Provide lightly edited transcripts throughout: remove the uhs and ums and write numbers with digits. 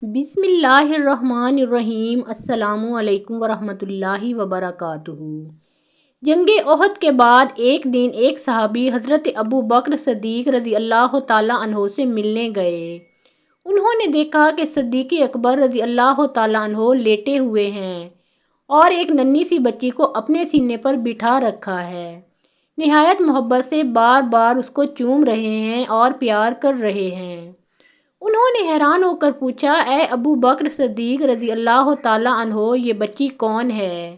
بسم اللہ الرحمن الرحیم۔ السلام علیکم ورحمۃ اللہ وبرکاتہ۔ جنگ احد کے بعد ایک دن ایک صحابی حضرت ابو بکر صدیق رضی اللہ تعالیٰ عنہ سے ملنے گئے۔ انہوں نے دیکھا کہ صدیق اکبر رضی اللہ تعالیٰ عنہ لیٹے ہوئے ہیں اور ایک ننھی سی بچی کو اپنے سینے پر بٹھا رکھا ہے۔ نہایت محبت سے بار بار اس کو چوم رہے ہیں اور پیار کر رہے ہیں۔ انہوں نے حیران ہو کر پوچھا، اے ابو بکر صدیق رضی اللہ تعالیٰ عنہ، یہ بچی کون ہے؟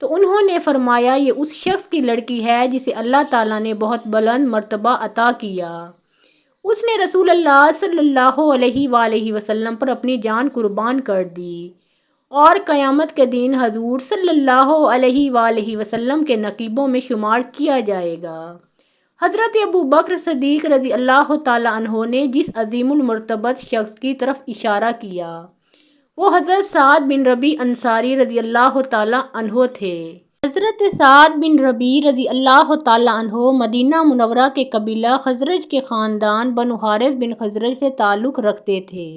تو انہوں نے فرمایا، یہ اس شخص کی لڑکی ہے جسے اللہ تعالیٰ نے بہت بلند مرتبہ عطا کیا۔ اس نے رسول اللہ صلی اللہ علیہ وآلہ وسلم پر اپنی جان قربان کر دی اور قیامت کے دن حضور صلی اللہ علیہ وآلہ وسلم کے نقیبوں میں شمار کیا جائے گا۔ حضرت ابو بکر صدیق رضی اللہ تعالیٰ عنہ نے جس عظیم المرتبت شخص کی طرف اشارہ کیا وہ حضرت سعد بن ربیع انصاری رضی اللہ تعالیٰ عنہ تھے۔ حضرت سعد بن ربیع رضی اللہ تعالیٰ عنہ مدینہ منورہ کے قبیلہ خزرج کے خاندان بنو حارث بن خزرج سے تعلق رکھتے تھے۔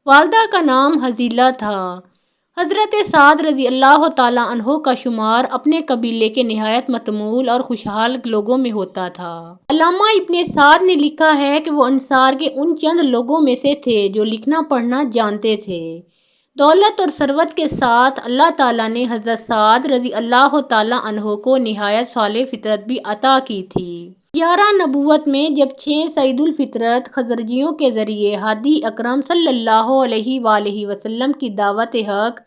والدہ کا نام حزیلہ تھا۔ حضرت سعد رضی اللہ تعالیٰ عنہ کا شمار اپنے قبیلے کے نہایت متمول اور خوشحال لوگوں میں ہوتا تھا۔ علامہ ابن سعد نے لکھا ہے کہ وہ انصار کے ان چند لوگوں میں سے تھے جو لکھنا پڑھنا جانتے تھے۔ دولت اور ثروت کے ساتھ اللہ تعالیٰ نے حضرت سعد رضی اللہ تعالیٰ عنہ کو نہایت صالح فطرت بھی عطا کی تھی۔ 11 نبوت میں جب 6 سعید الفطرت خزرجیوں کے ذریعے ہادی اکرم صلی اللہ علیہ وآلہ وسلم کی دعوت حق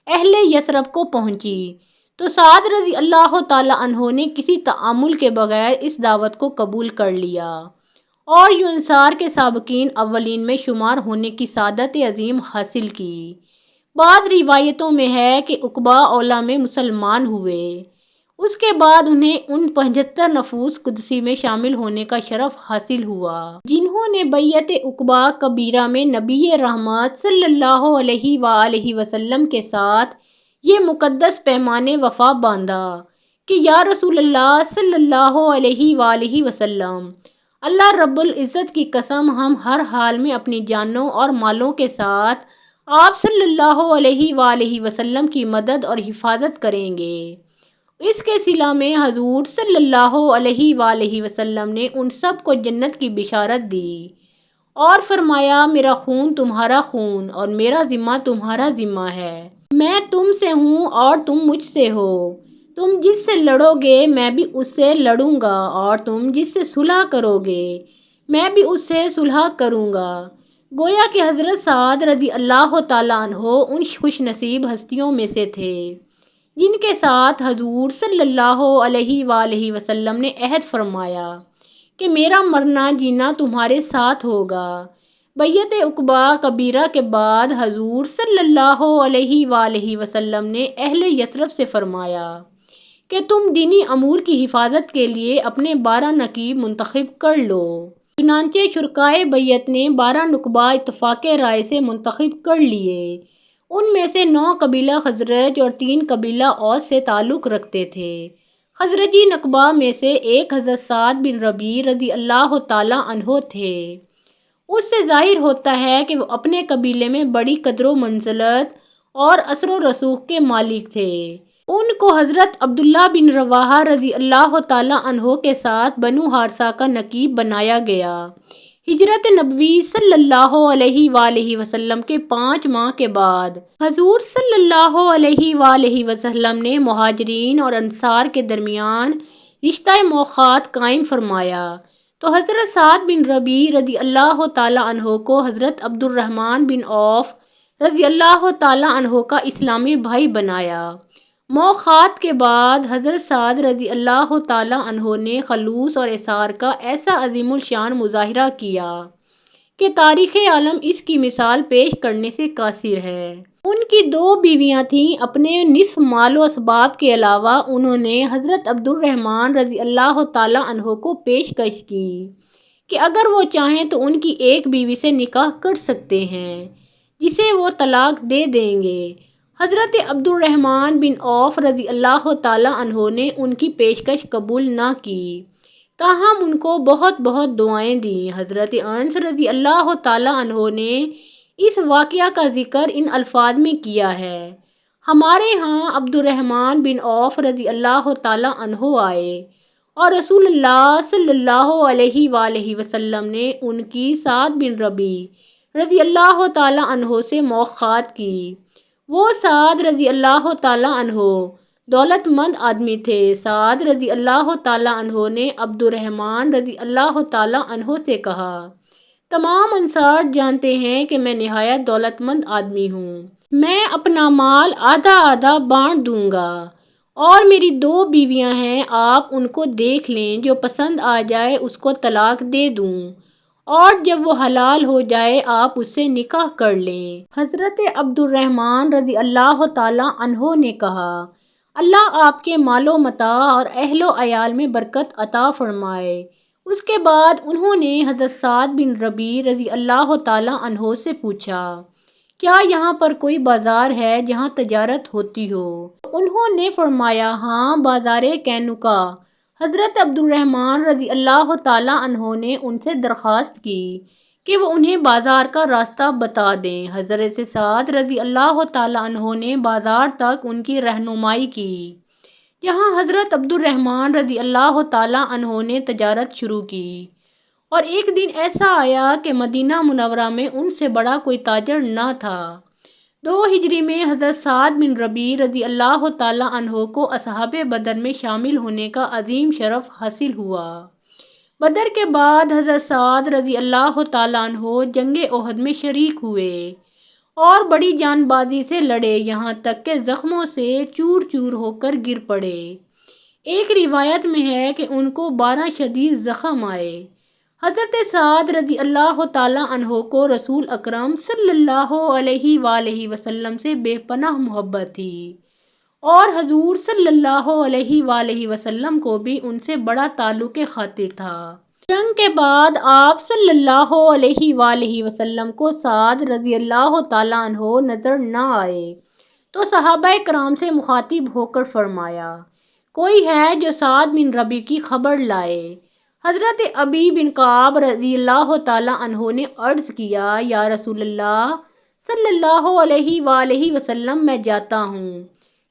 اہل یثرب کو پہنچی تو سعد رضی اللہ تعالیٰ عنہ نے کسی تعامل کے بغیر اس دعوت کو قبول کر لیا اور یوں انصار کے سابقین اولین میں شمار ہونے کی سعادت عظیم حاصل کی۔ بعض روایتوں میں ہے کہ عقبہ اولا میں مسلمان ہوئے، اس کے بعد انہیں ان 75 نفوس قدسی میں شامل ہونے کا شرف حاصل ہوا جنہوں نے بیعت عقبہ کبیرہ میں نبی رحمت صلی اللہ علیہ وآلہ وسلم کے ساتھ یہ مقدس پیمان وفا باندھا کہ یا رسول اللہ صلی اللہ علیہ وآلہ وسلم، اللہ رب العزت کی قسم، ہم ہر حال میں اپنی جانوں اور مالوں کے ساتھ آپ صلی اللہ علیہ وآلہ وسلم کی مدد اور حفاظت کریں گے۔ اس کے صلہ میں حضور صلی اللہ علیہ وآلہ وسلم نے ان سب کو جنت کی بشارت دی اور فرمایا، میرا خون تمہارا خون اور میرا ذمہ تمہارا ذمہ ہے۔ میں تم سے ہوں اور تم مجھ سے ہو۔ تم جس سے لڑو گے میں بھی اس سے لڑوں گا اور تم جس سے صلح کرو گے میں بھی اس سے صلح کروں گا۔ گویا کہ حضرت سعد رضی اللہ تعالیٰ عنہ ان خوش نصیب ہستیوں میں سے تھے جن کے ساتھ حضور صلی اللہ علیہ وآلہ وسلم نے عہد فرمایا کہ میرا مرنا جینا تمہارے ساتھ ہوگا۔ بیعت عقبہ کبیرہ کے بعد حضور صلی اللہ علیہ وآلہ وسلم نے اہل یثرب سے فرمایا کہ تم دینی امور کی حفاظت کے لیے اپنے 12 نقیب منتخب کر لو۔ چنانچہ شرکائے بیعت نے 12 نقباء اتفاق رائے سے منتخب کر لیے۔ ان میں سے 9 قبیلہ خزرج اور 3 قبیلہ اوس سے تعلق رکھتے تھے۔ خزرجی نقبہ میں سے ایک حضرت سعد بن ربیع رضی اللہ تعالیٰ عنہ تھے۔ اس سے ظاہر ہوتا ہے کہ وہ اپنے قبیلے میں بڑی قدر و منزلت اور اثر و رسوخ کے مالک تھے۔ ان کو حضرت عبداللہ بن رواحہ رضی اللہ تعالیٰ عنہ کے ساتھ بنو حارثہ کا نقیب بنایا گیا۔ ہجرت نبوی صلی اللہ علیہ وآلہ وسلم کے 5 ماہ کے بعد حضور صلی اللہ علیہ وآلہ وسلم نے مہاجرین اور انصار کے درمیان رشتہ موخات قائم فرمایا تو حضرت سعد بن ربیع رضی اللہ تعالیٰ عنہ کو حضرت عبد الرحمن بن عوف رضی اللہ تعالیٰ عنہ کا اسلامی بھائی بنایا۔ موخات کے بعد حضرت سعد رضی اللہ تعالیٰ عنہ نے خلوص اور اثار کا ایسا عظیم الشان مظاہرہ کیا کہ تاریخ عالم اس کی مثال پیش کرنے سے قاصر ہے۔ ان کی 2 بیویاں تھیں۔ اپنے نصف مال و اسباب کے علاوہ انہوں نے حضرت عبد الرحمن رضی اللہ تعالیٰ عنہ کو پیشکش کی کہ اگر وہ چاہیں تو ان کی ایک بیوی سے نکاح کر سکتے ہیں جسے وہ طلاق دے دیں گے۔ حضرت عبد الرحمن بن عوف رضی اللہ تعالیٰ عنہ نے ان کی پیشکش قبول نہ کی، تاہم ان کو بہت بہت دعائیں دیں۔ حضرت انس رضی اللہ تعالیٰ عنہ نے اس واقعہ کا ذکر ان الفاظ میں کیا ہے: ہمارے ہاں عبد الرحمن بن عوف رضی اللہ تعالیٰ عنہ آئے اور رسول اللہ صلی اللہ علیہ وآلہ وسلم نے ان کی سعد بن ربی رضی اللہ تعالیٰ عنہ سے موخات کی۔ وہ سعد رضی اللہ تعالیٰ عنہ دولت مند آدمی تھے۔ سعد رضی اللہ تعالیٰ عنہ نے عبد الرحمن رضی اللہ تعالیٰ عنہ سے کہا: تمام انصار جانتے ہیں کہ میں نہایت دولت مند آدمی ہوں۔ میں اپنا مال آدھا آدھا بانٹ دوں گا، اور میری 2 بیویاں ہیں، آپ ان کو دیکھ لیں، جو پسند آ جائے اس کو طلاق دے دوں، اور جب وہ حلال ہو جائے آپ اس سے نکاح کر لیں۔ حضرت عبد الرحمن رضی اللہ تعالیٰ عنہ نے کہا: اللہ آپ کے مال و متاع اور اہل و عیال میں برکت عطا فرمائے۔ اس کے بعد انہوں نے حضرت سعد بن ربی رضی اللہ تعالیٰ عنہ سے پوچھا: کیا یہاں پر کوئی بازار ہے جہاں تجارت ہوتی ہو؟ انہوں نے فرمایا: ہاں، بازار کینوکا۔ حضرت عبد الرحمن رضی اللہ تعالیٰ عنہ نے ان سے درخواست کی کہ وہ انہیں بازار کا راستہ بتا دیں۔ حضرت سعد رضی اللہ تعالیٰ عنہ نے بازار تک ان کی رہنمائی کی، جہاں حضرت عبد الرحمن رضی اللہ تعالیٰ عنہ نے تجارت شروع کی۔ اور ایک دن ایسا آیا کہ مدینہ منورہ میں ان سے بڑا کوئی تاجر نہ تھا۔ 2 ہجری میں حضرت سعد بن ربی رضی اللہ تعالیٰ عنہ کو اصحاب بدر میں شامل ہونے کا عظیم شرف حاصل ہوا۔ بدر کے بعد حضرت سعد رضی اللہ تعالیٰ عنہ جنگ احد میں شریک ہوئے اور بڑی جان بازی سے لڑے، یہاں تک کہ زخموں سے چور چور ہو کر گر پڑے۔ ایک روایت میں ہے کہ ان کو 12 شدید زخم آئے۔ حضرت سعد رضی اللہ تعالیٰ عنہ کو رسول اکرم صلی اللہ علیہ وآلہ وسلم سے بے پناہ محبت تھی، اور حضور صلی اللہ علیہ وآلہ وسلم کو بھی ان سے بڑا تعلق خاطر تھا۔ جنگ کے بعد آپ صلی اللہ علیہ وآلہ وسلم کو سعد رضی اللہ تعالیٰ عنہ نظر نہ آئے تو صحابہ کرام سے مخاطب ہو کر فرمایا: کوئی ہے جو سعد بن ربی کی خبر لائے؟ حضرت ابی بن کعب رضی اللہ تعالیٰ عنہ نے عرض کیا: یا رسول اللہ صلی اللہ علیہ وآلہ وسلم، میں جاتا ہوں۔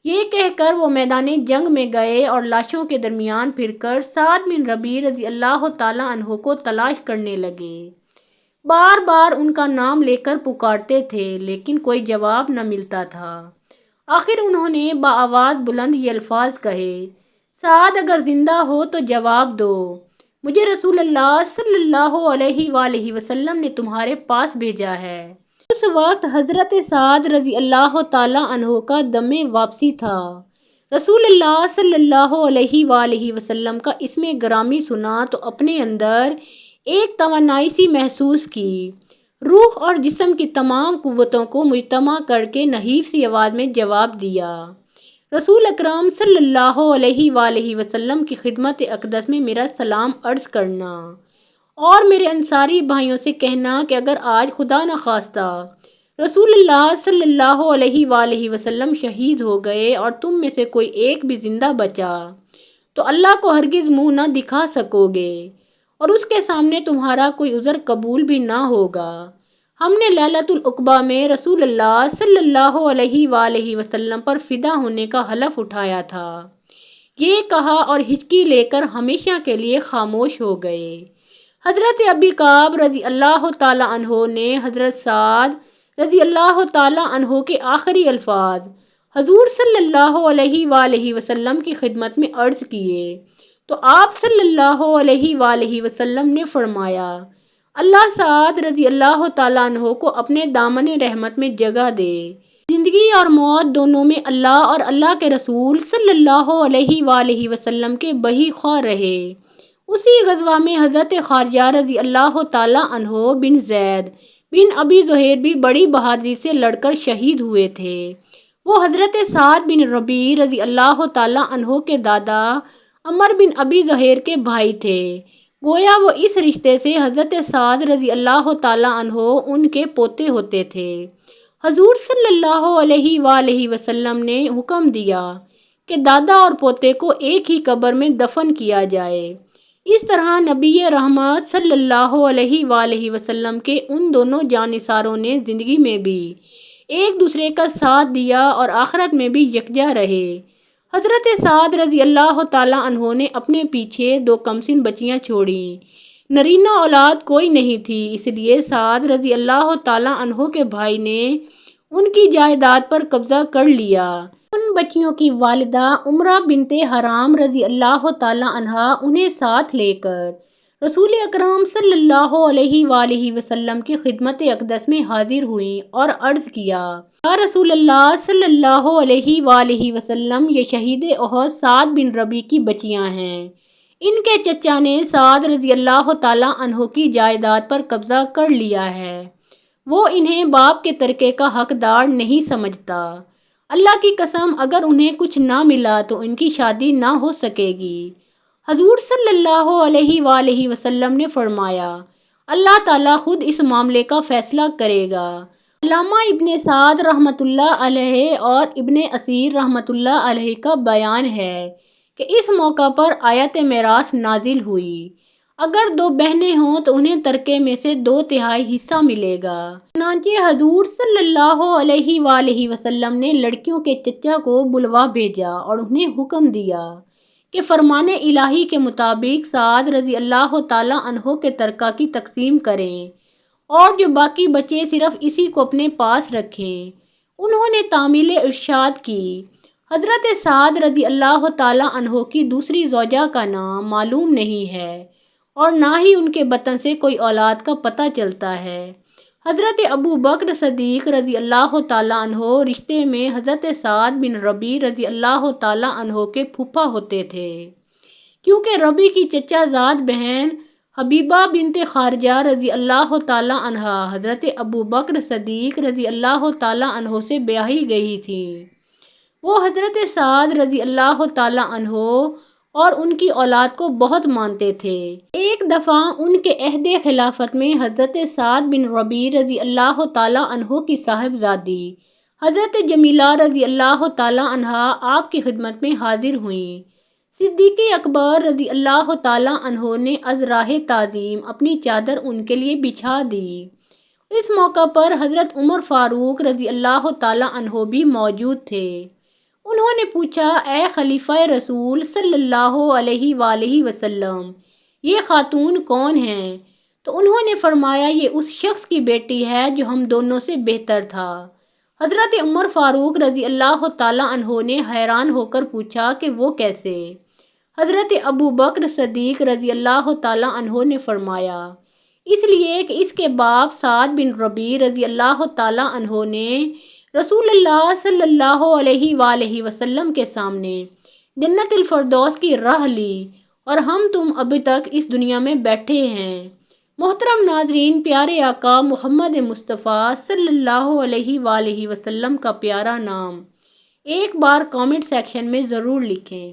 یہ کہہ کر وہ میدان جنگ میں گئے اور لاشوں کے درمیان پھر کر سعد بن ربی رضی اللہ تعالیٰ عنہ کو تلاش کرنے لگے۔ بار بار ان کا نام لے کر پکارتے تھے لیکن کوئی جواب نہ ملتا تھا۔ آخر انہوں نے بآواز بلند یہ الفاظ کہے: سعد اگر زندہ ہو تو جواب دو، مجھے رسول اللہ صلی اللہ علیہ وآلہ وسلم نے تمہارے پاس بھیجا ہے۔ اس وقت حضرت سعد رضی اللہ تعالیٰ عنہ کا دم واپسی تھا۔ رسول اللہ صلی اللہ علیہ وآلہ وسلم کا اسم گرامی سنا تو اپنے اندر ایک توانائی سی محسوس کی، روح اور جسم کی تمام قوتوں کو مجتمع کر کے نحیف سی آواز میں جواب دیا: رسول اکرم صلی اللہ علیہ وآلہ وسلم کی خدمت اقدس میں میرا سلام عرض کرنا، اور میرے انصاری بھائیوں سے کہنا کہ اگر آج خدا نخواستہ رسول اللہ صلی اللہ علیہ وآلہ وسلم شہید ہو گئے اور تم میں سے کوئی ایک بھی زندہ بچا تو اللہ کو ہرگز منہ نہ دکھا سکو گے، اور اس کے سامنے تمہارا کوئی عذر قبول بھی نہ ہوگا۔ ہم نے لیلۃ العقبہ میں رسول اللہ صلی اللہ علیہ وآلہ وسلم پر فدا ہونے کا حلف اٹھایا تھا۔ یہ کہا اور ہچکی لے کر ہمیشہ کے لیے خاموش ہو گئے۔ حضرت ابی کعب رضی اللہ تعالیٰ عنہ نے حضرت سعد رضی اللہ تعالیٰ عنہ کے آخری الفاظ حضور صلی اللہ علیہ وآلہ وسلم کی خدمت میں عرض کیے تو آپ صلی اللہ علیہ وآلہ وسلم نے فرمایا: اللہ سعد رضی اللہ تعالیٰ عنہ کو اپنے دامن رحمت میں جگہ دے۔ زندگی اور موت دونوں میں اللہ اور اللہ کے رسول صلی اللہ علیہ وآلہ وسلم کے بہی خواہ رہے۔ اسی غزوہ میں حضرت خارجہ رضی اللہ تعالیٰ عنہ بن زید بن ابی زہیر بھی بڑی بہادری سے لڑ کر شہید ہوئے تھے۔ وہ حضرت سعد بن ربی رضی اللہ تعالیٰ عنہ کے دادا عمر بن ابی زہیر کے بھائی تھے، گویا وہ اس رشتے سے حضرت سعد رضی اللہ تعالیٰ عنہ ان کے پوتے ہوتے تھے۔ حضور صلی اللہ علیہ وآلہ وسلم نے حکم دیا کہ دادا اور پوتے کو ایک ہی قبر میں دفن کیا جائے۔ اس طرح نبی رحمت صلی اللہ علیہ وآلہ وسلم کے ان دونوں جانثاروں نے زندگی میں بھی ایک دوسرے کا ساتھ دیا اور آخرت میں بھی یکجا رہے۔ حضرت سعد رضی اللہ تعالیٰ عنہ نے اپنے پیچھے 2 کمسن بچیاں چھوڑیں۔ نرینہ اولاد کوئی نہیں تھی، اس لیے سعد رضی اللہ تعالیٰ عنہ کے بھائی نے ان کی جائیداد پر قبضہ کر لیا۔ ان بچیوں کی والدہ عمرہ بنت حرام رضی اللہ تعالیٰ عنہا انہیں ساتھ لے کر رسول اکرم صلی اللہ علیہ وآلہ وسلم کی خدمت اقدس میں حاضر ہوئیں اور عرض کیا، یا رسول اللہ صلی اللہ علیہ وآلہ وسلم، یہ شہید احد سعد بن ربیع کی بچیاں ہیں۔ ان کے چچا نے سعد رضی اللہ تعالیٰ عنہ کی جائیداد پر قبضہ کر لیا ہے، وہ انہیں باپ کے ترکے کا حقدار نہیں سمجھتا۔ اللہ کی قسم، اگر انہیں کچھ نہ ملا تو ان کی شادی نہ ہو سکے گی۔ حضور صلی اللہ علیہ وآلہ وسلم نے فرمایا، اللہ تعالیٰ خود اس معاملے کا فیصلہ کرے گا۔ علامہ ابن سعد رحمۃ اللہ علیہ اور ابن اسیر رحمۃ اللہ علیہ کا بیان ہے کہ اس موقع پر آیت میراث نازل ہوئی۔ اگر 2 بہنیں ہوں تو انہیں ترکے میں سے 2/3 حصہ ملے گا۔ چنانچہ حضور صلی اللہ علیہ وآلہ وسلم نے لڑکیوں کے چچا کو بلوا بھیجا اور انہیں حکم دیا کہ فرمان الہی کے مطابق سعد رضی اللہ تعالیٰ عنہ کے ترکہ کی تقسیم کریں اور جو باقی بچے صرف اسی کو اپنے پاس رکھیں۔ انہوں نے تعمیل ارشاد کی۔ حضرت سعد رضی اللہ تعالیٰ عنہ کی دوسری زوجہ کا نام معلوم نہیں ہے اور نہ ہی ان کے بطن سے کوئی اولاد کا پتہ چلتا ہے۔ حضرت ابو بکر صدیق رضی اللہ تعالیٰ عنہ رشتے میں حضرت سعد بن ربیع رضی اللہ تعالیٰ عنہ کے پھوپھا ہوتے تھے، کیونکہ ربیع کی چچا زاد بہن حبیبہ بنت خارجہ رضی اللہ تعالیٰ عنہا حضرت ابو بکر صدیق رضی اللہ تعالیٰ عنہ سے بیاہی گئی تھیں۔ وہ حضرت سعد رضی اللہ تعالیٰ عنہ اور ان کی اولاد کو بہت مانتے تھے۔ ایک دفعہ ان کے عہد خلافت میں حضرت سعد بن ربیع رضی اللہ تعالیٰ عنہ کی صاحبزادی حضرت جمیلہ رضی اللہ تعالیٰ عنہا آپ کی خدمت میں حاضر ہوئیں۔ صدیق اکبر رضی اللہ تعالیٰ عنہ نے از راہ تعظیم اپنی چادر ان کے لیے بچھا دی۔ اس موقع پر حضرت عمر فاروق رضی اللہ تعالیٰ عنہ بھی موجود تھے۔ انہوں نے پوچھا، اے خلیفہ رسول صلی اللہ علیہ وآلہ وسلم، یہ خاتون کون ہیں؟ تو انہوں نے فرمایا، یہ اس شخص کی بیٹی ہے جو ہم دونوں سے بہتر تھا۔ حضرت عمر فاروق رضی اللہ تعالیٰ عنہ نے حیران ہو کر پوچھا کہ وہ کیسے؟ حضرت ابو بکر صدیق رضی اللہ تعالیٰ عنہ نے فرمایا، اس لیے کہ اس کے باپ سعد بن ربیع رضی اللہ تعالیٰ عنہ نے رسول اللہ صلی اللہ علیہ وآلہ وسلم کے سامنے جنت الفردوس کی راہ لی اور ہم تم ابھی تک اس دنیا میں بیٹھے ہیں۔ محترم ناظرین، پیارے آقا محمد مصطفیٰ صلی اللہ علیہ وآلہ وسلم کا پیارا نام ایک بار کامنٹ سیکشن میں ضرور لکھیں۔